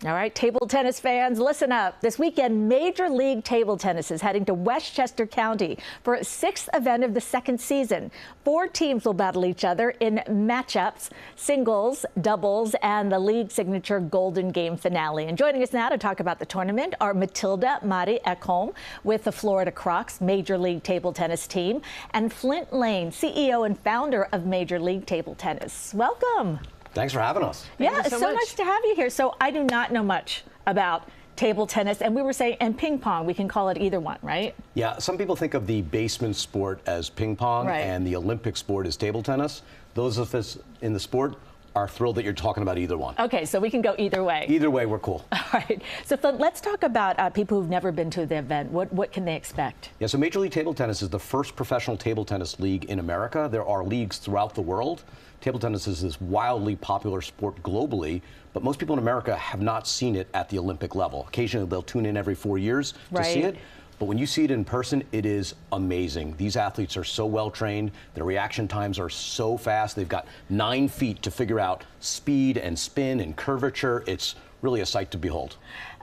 All right, table tennis fans, listen up. This weekend, Major League Table Tennis is heading to Westchester County for its sixth event of the second season. 4 teams will battle each other in matchups, singles, doubles, and the league signature Golden Game finale. And joining us now to talk about the tournament are Matilda Ekholm with the Florida Crocs Major League Table Tennis team, and Flint Lane, CEO and founder of Major League Table Tennis. Welcome. Thanks for having us. Yeah, it's so nice to have you here. So I do not know much about table tennis, and we were saying, and ping pong, we can call it either one, right? Yeah, some people think of the basement sport as ping pong, right, and the Olympic sport is table tennis. Those of us in the sport are thrilled that you're talking about either one. Okay, so we can go either way. Either way, we're cool. All right, so let's talk about people who've never been to the event. What can they expect? Yeah, so Major League Table Tennis is the first professional table tennis league in America. There are leagues throughout the world. Table tennis is this wildly popular sport globally, but most people in America have not seen it at the Olympic level. Occasionally, they'll tune in every 4 years to see it. But when you see it in person, it is amazing. These athletes are so well trained. Their reaction times are so fast. They've got 9 feet to figure out speed and spin and curvature. It's really a sight to behold.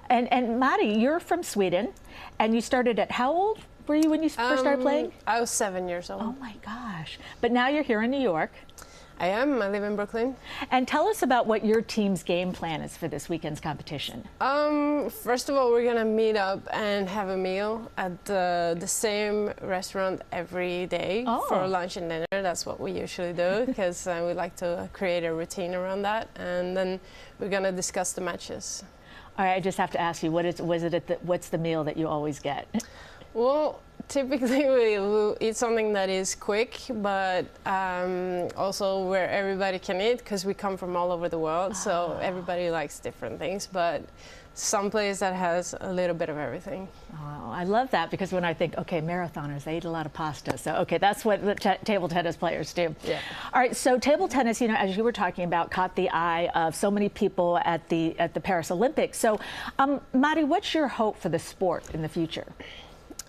And Mari, you're from Sweden, and you started at how old were you when you first started playing? I was 7 years old. Oh my gosh. But now you're here in New York. I am. I live in Brooklyn. And tell us about what your team's game plan is for this weekend's competition. First of all, we're going to meet up and have a meal at the same restaurant every day for lunch and dinner. That's what we usually do because we like to create a routine around that. And then we're going to discuss the matches. All right, I just have to ask you, what's the meal that you always get? Well, typically we eat something that is quick, but also where everybody can eat because we come from all over the world, so everybody likes different things, but some place that has a little bit of everything. Oh, I love that because when I think, okay, marathoners, they eat a lot of pasta, so okay, that's what the table tennis players do. Yeah. All right, so table tennis, you know, as you were talking about, caught the eye of so many people at the Paris Olympics. So, Mari, what's your hope for the sport in the future?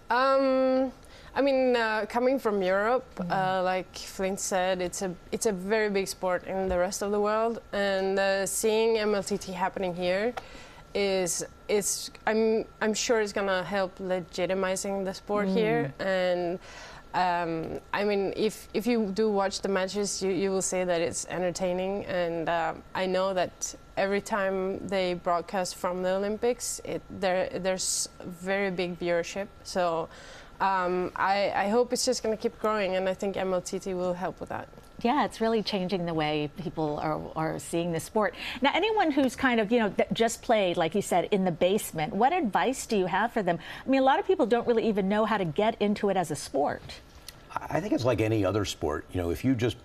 I mean, coming from Europe, like Flint said, it's a very big sport in the rest of the world, and seeing MLTT happening here I'm sure it's gonna help legitimizing the sport here. And I mean, if you do watch the matches, you will say that it's entertaining, and I know that every time they broadcast from the Olympics, there's very big viewership. So I hope it's just going to keep growing, and I think MLTT will help with that. Yeah, it's really changing the way people are seeing the sport. Now, anyone who's kind of, you know, just played, like you said, in the basement, what advice do you have for them? I mean, a lot of people don't really even know how to get into it as a sport. I think it's like any other sport. You know, if you just,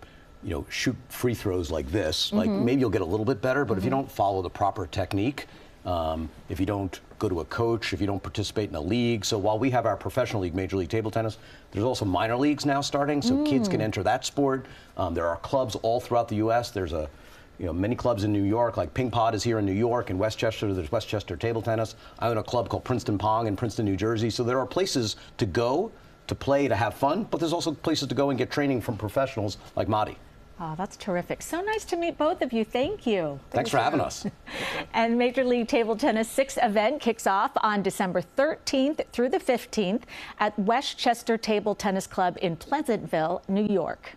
you know, shoot free throws like this, like maybe you'll get a little bit better, but if you don't follow the proper technique, if you don't go to a coach, if you don't participate in a league. So while we have our professional league, Major League Table Tennis, there's also minor leagues now starting, so kids can enter that sport. There are clubs all throughout the U.S. There's many clubs in New York, like Ping Pod is here in New York. In Westchester, there's Westchester Table Tennis. I own a club called Princeton Pong in Princeton, New Jersey. So there are places to go, to play, to have fun, but there's also places to go and get training from professionals like Madi. Oh, that's terrific. So nice to meet both of you. Thank you. Thanks for having us. And Major League Table Tennis 6th event kicks off on December 13th through the 15th at Westchester Table Tennis Club in Pleasantville, New York.